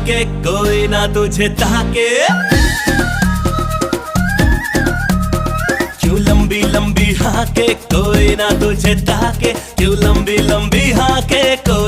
के कोई ना तुझे ताके, क्यों लंबी लंबी हाके कोई ना तुझे ताके, क्यों लंबी लंबी हाके कोई